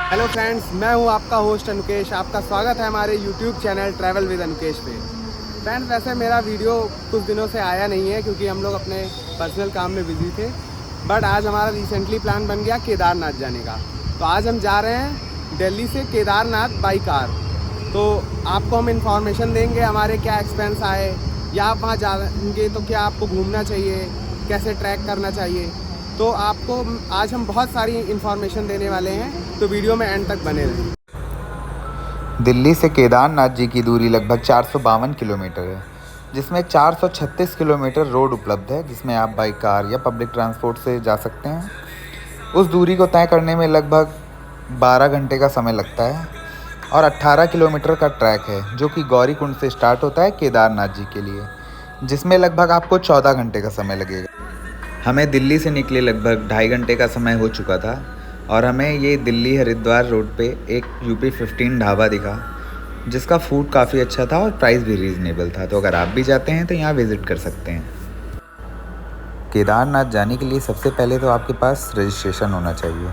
Hello friends, मैं हूं आपका होस्ट अनुकेश। आपका स्वागत है हमारे यूट्यूब चैनल ट्रैवल विद अनुकेश पे। फ्रेंड्स, वैसे मेरा वीडियो कुछ दिनों से आया नहीं है क्योंकि हम लोग अपने पर्सनल काम में बिजी थे। बट आज हमारा रिसेंटली प्लान बन गया केदारनाथ जाने का। तो आज हम जा रहे हैं दिल्ली से केदारनाथ बाई कार। तो आपको हम इंफॉर्मेशन देंगे हमारे क्या एक्सपेंस आए, या आप वहाँ जाएंगे तो क्या आपको घूमना चाहिए, कैसे ट्रैक करना चाहिए। तो आपको आज हम बहुत सारी इन्फॉर्मेशन देने वाले हैं, तो वीडियो में एंड तक बने रहें। दिल्ली से केदारनाथ जी की दूरी लगभग 452 किलोमीटर है, जिसमें 436 किलोमीटर रोड उपलब्ध है, जिसमें आप बाई कार या पब्लिक ट्रांसपोर्ट से जा सकते हैं। उस दूरी को तय करने में लगभग 12 घंटे का समय लगता है और 18 किलोमीटर का ट्रैक है, जो कि गौरीकुंड से स्टार्ट होता है केदारनाथ जी के लिए, जिसमें लगभग आपको 14 घंटे का समय लगेगा। हमें दिल्ली से निकले लगभग 2.5 घंटे का समय हो चुका था और हमें ये दिल्ली हरिद्वार रोड पे एक UP15 ढाबा दिखा, जिसका फूड काफ़ी अच्छा था और प्राइस भी रीज़नेबल था। तो अगर आप भी जाते हैं तो यहाँ विज़िट कर सकते हैं। केदारनाथ जाने के लिए सबसे पहले तो आपके पास रजिस्ट्रेशन होना चाहिए,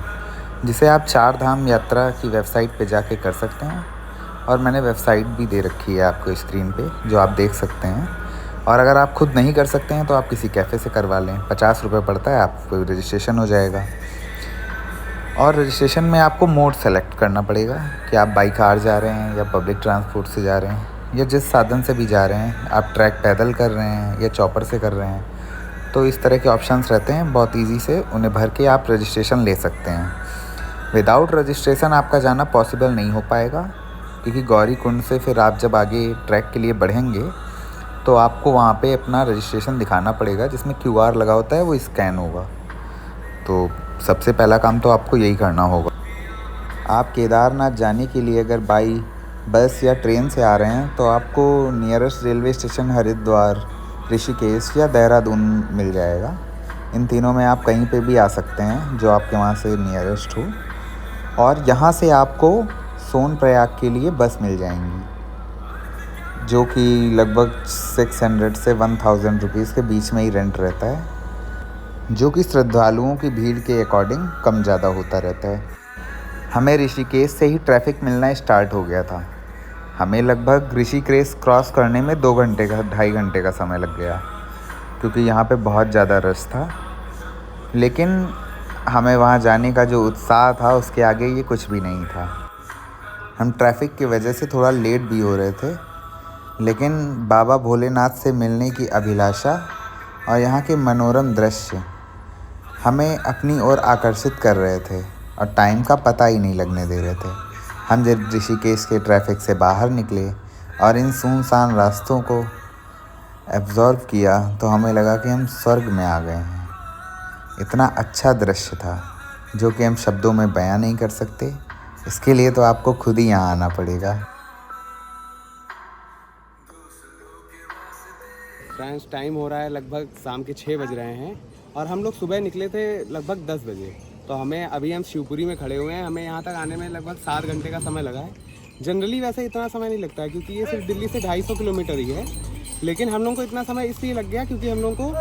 जिसे आप 4 धाम यात्रा की वेबसाइट पे जाके कर सकते हैं। और मैंने वेबसाइट भी दे रखी है आपको स्क्रीन पे, जो आप देख सकते हैं। और अगर आप खुद नहीं कर सकते हैं तो आप किसी कैफ़े से करवा लें, 50 रुपये पड़ता है, आपको रजिस्ट्रेशन हो जाएगा। और रजिस्ट्रेशन में आपको मोड सेलेक्ट करना पड़ेगा कि आप बाई कार जा रहे हैं या पब्लिक ट्रांसपोर्ट से जा रहे हैं, या जिस साधन से भी जा रहे हैं, आप ट्रैक पैदल कर रहे हैं या चॉपर से कर रहे हैं। तो इस तरह के ऑप्शंस रहते हैं, बहुत ईजी से उन्हें भर के आप रजिस्ट्रेशन ले सकते हैं। विदाउट रजिस्ट्रेशन आपका जाना पॉसिबल नहीं हो पाएगा, क्योंकि गौरीकुंड से फिर आप जब आगे ट्रैक के लिए बढ़ेंगे तो आपको वहाँ पे अपना रजिस्ट्रेशन दिखाना पड़ेगा, जिसमें QR लगा होता है, वो स्कैन होगा। तो सबसे पहला काम तो आपको यही करना होगा। आप केदारनाथ जाने के लिए अगर बाई बस या ट्रेन से आ रहे हैं तो आपको nearest railway station Haridwar, Rishikesh या देहरादून मिल जाएगा। इन तीनों में आप कहीं पे भी आ सकते हैं जो आपके वहाँ से नियरेस्ट हो। और यहाँ से आपको सोनप्रयाग के लिए बस मिल जाएंगी, जो कि लगभग 600 से 1000 रुपीज़ के बीच में ही रेंट रहता है, जो कि श्रद्धालुओं की भीड़ के अकॉर्डिंग कम ज़्यादा होता रहता है। हमें ऋषिकेश से ही ट्रैफिक मिलना स्टार्ट हो गया था। हमें लगभग ऋषिकेश क्रॉस करने में 2.5 घंटे का समय लग गया, क्योंकि यहाँ पे बहुत ज़्यादा रश था। लेकिन हमें वहाँ जाने का जो उत्साह था, उसके आगे ये कुछ भी नहीं था। हम ट्रैफिक की वजह से थोड़ा लेट भी हो रहे थे, लेकिन बाबा भोलेनाथ से मिलने की अभिलाषा और यहाँ के मनोरम दृश्य हमें अपनी ओर आकर्षित कर रहे थे और टाइम का पता ही नहीं लगने दे रहे थे। हम जब ऋषिकेश के ट्रैफिक से बाहर निकले और इन सुनसान रास्तों को एब्जॉर्व किया, तो हमें लगा कि हम स्वर्ग में आ गए हैं। इतना अच्छा दृश्य था, जो कि हम शब्दों में बयां नहीं कर सकते। इसके लिए तो आपको खुद ही यहाँ आना पड़ेगा। फ्रेंड्स, टाइम हो रहा है, लगभग शाम के 6 बज रहे हैं और हम लोग सुबह निकले थे लगभग 10 बजे। तो अभी हम शिवपुरी में खड़े हुए हैं। हमें यहाँ तक आने में लगभग 7 घंटे का समय लगा है। जनरली वैसे इतना समय नहीं लगता है, क्योंकि ये सिर्फ दिल्ली से 250 किलोमीटर ही है। लेकिन हम लोग को इतना समय इसलिए लग गया क्योंकि हम लोग को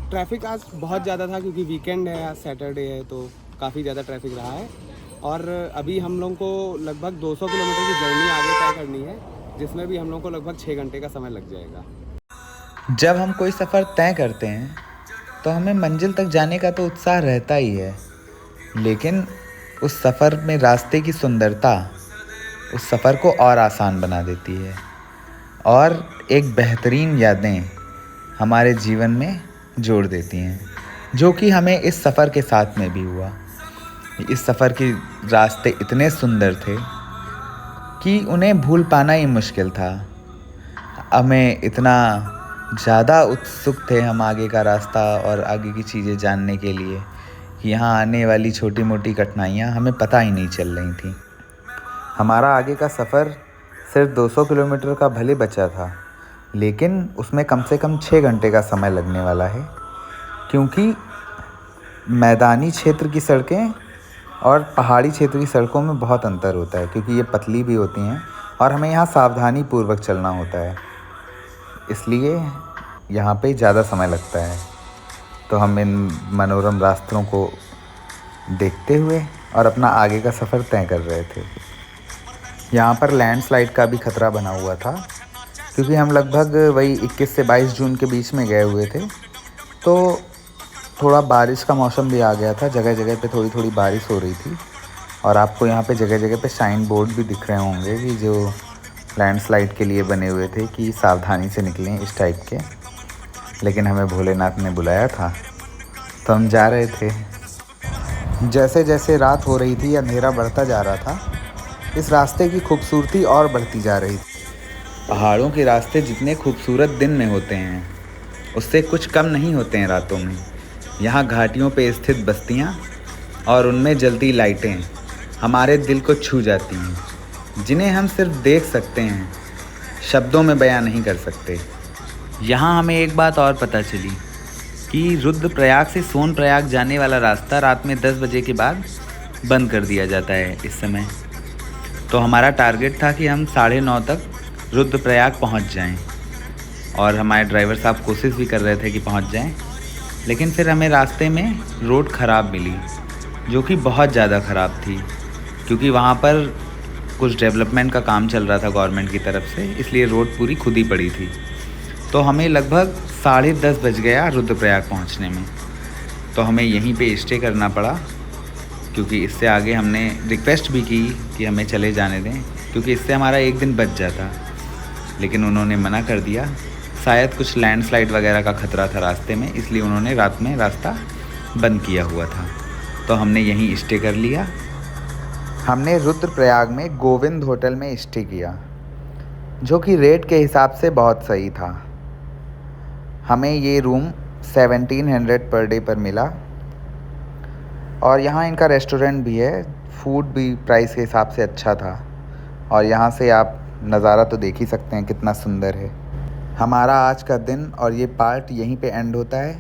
ट्रैफिक आज बहुत ज़्यादा था, क्योंकि वीकेंड है, आज सैटरडे है, तो काफ़ी ज़्यादा ट्रैफिक रहा है। और अभी हम लोग को लगभग 200 किलोमीटर की जर्नी आगे तय करनी है, जिसमें भी हम लोग को लगभग 6 घंटे का समय लग जाएगा। जब हम कोई सफ़र तय करते हैं तो हमें मंजिल तक जाने का तो उत्साह रहता ही है, लेकिन उस सफ़र में रास्ते की सुंदरता उस सफ़र को और आसान बना देती है, और एक बेहतरीन यादें हमारे जीवन में जोड़ देती हैं, जो कि हमें इस सफ़र के साथ में भी हुआ। इस सफ़र के रास्ते इतने सुंदर थे कि उन्हें भूल पाना ही मुश्किल था। हमें इतना ज़्यादा उत्सुक थे हम आगे का रास्ता और आगे की चीज़ें जानने के लिए, कि यहाँ आने वाली छोटी मोटी कठिनाइयाँ हमें पता ही नहीं चल रही थी। हमारा आगे का सफ़र सिर्फ 200 किलोमीटर का भले बचा था, लेकिन उसमें कम से कम 6 घंटे का समय लगने वाला है, क्योंकि मैदानी क्षेत्र की सड़कें और पहाड़ी क्षेत्र की सड़कों में बहुत अंतर होता है, क्योंकि ये पतली भी होती हैं और हमें यहाँ सावधानी पूर्वक चलना होता है, इसलिए यहाँ पे ज़्यादा समय लगता है। तो हम इन मनोरम रास्तों को देखते हुए और अपना आगे का सफ़र तय कर रहे थे। यहाँ पर लैंडस्लाइड का भी खतरा बना हुआ था, क्योंकि हम लगभग वही 21 से 22 जून के बीच में गए हुए थे, तो थोड़ा बारिश का मौसम भी आ गया था। जगह जगह पे थोड़ी थोड़ी बारिश हो रही थी, और आपको यहाँ पे जगह जगह पे साइन बोर्ड भी दिख रहे होंगे कि जो लैंडस्लाइड के लिए बने हुए थे कि सावधानी से निकलें, इस टाइप के। लेकिन हमें भोलेनाथ ने बुलाया था तो हम जा रहे थे। जैसे जैसे रात हो रही थी, अंधेरा बढ़ता जा रहा था, इस रास्ते की खूबसूरती और बढ़ती जा रही थी। पहाड़ों के रास्ते जितने खूबसूरत दिन में होते हैं, उससे कुछ कम नहीं होते हैं रातों में। यहाँ घाटियों पे स्थित बस्तियाँ और उनमें जलती लाइटें हमारे दिल को छू जाती हैं, जिन्हें हम सिर्फ देख सकते हैं, शब्दों में बयां नहीं कर सकते। यहाँ हमें एक बात और पता चली कि रुद्रप्रयाग से सोनप्रयाग जाने वाला रास्ता रात में 10 बजे के बाद बंद कर दिया जाता है इस समय। तो हमारा टारगेट था कि हम 9:30 तक रुद्रप्रयाग पहुँच जाएं, और हमारे ड्राइवर साहब कोशिश भी कर रहे थे कि पहुँच जाएं। लेकिन फिर हमें रास्ते में रोड ख़राब मिली, जो कि बहुत ज़्यादा ख़राब थी, क्योंकि वहाँ पर कुछ डेवलपमेंट का काम चल रहा था गवर्नमेंट की तरफ से, इसलिए रोड पूरी खुदी पड़ी थी। तो हमें लगभग 10:30 बज गया रुद्रप्रयाग पहुँचने में। तो हमें यहीं पे स्टे करना पड़ा, क्योंकि इससे आगे हमने रिक्वेस्ट भी की कि हमें चले जाने दें, क्योंकि इससे हमारा एक दिन बच जाता। लेकिन उन्होंने मना कर दिया। शायद कुछ लैंडस्लाइड वगैरह का खतरा था रास्ते में, इसलिए उन्होंने रात में रास्ता बंद किया हुआ था। तो हमने यहीं स्टे कर लिया। हमने रुद्रप्रयाग में गोविंद होटल में स्टे किया, जो कि रेट के हिसाब से बहुत सही था। हमें ये रूम 1700 पर डे पर मिला, और यहाँ इनका रेस्टोरेंट भी है। फूड भी प्राइस के हिसाब से अच्छा था, और यहाँ से आप नज़ारा तो देख ही सकते हैं कितना सुंदर है। हमारा आज का दिन और ये पार्ट यहीं पे एंड होता है।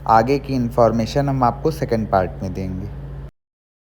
आगे की इन्फॉर्मेशन हम आपको सेकंड पार्ट में देंगे।